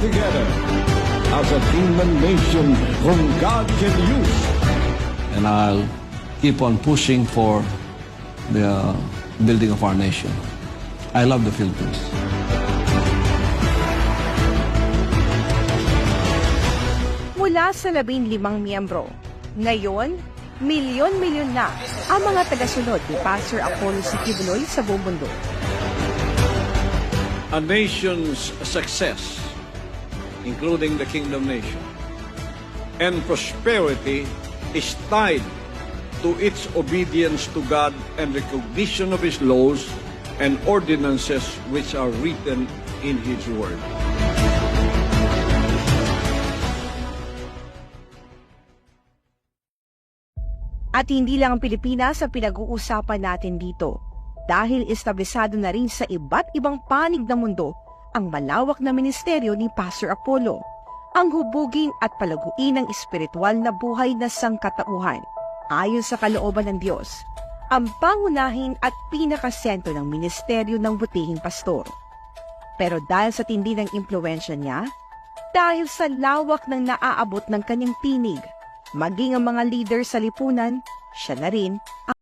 together as a kingdom nation whom God can use. And I'll keep on pushing for the building of our nation. I love the Philippines. Mula sa 15 miyembro, ngayon, milyon-milyon na ang mga tagasunod ni Pastor Apollo C. Quiboloy sa buong mundo. A nation's success, including the kingdom nation, and prosperity is tied to its obedience to God and recognition of His laws and ordinances which are written in His Word. At hindi lang ang Pilipinas ang pinag-uusapan natin dito. Dahil establisado na rin sa iba't ibang panig ng mundo ang malawak na ministeryo ni Pastor Apollo, ang hubugin at palaguin ng espiritual na buhay na sangkatauhan. Ayon sa kalooban ng Diyos, ang pangunahin at pinakasentro ng ministeryo ng butihing pastor. Pero dahil sa tindi ng impluwensya niya, dahil sa lawak ng naaabot ng kanyang tinig, maging ang mga leader sa lipunan, siya na rin ang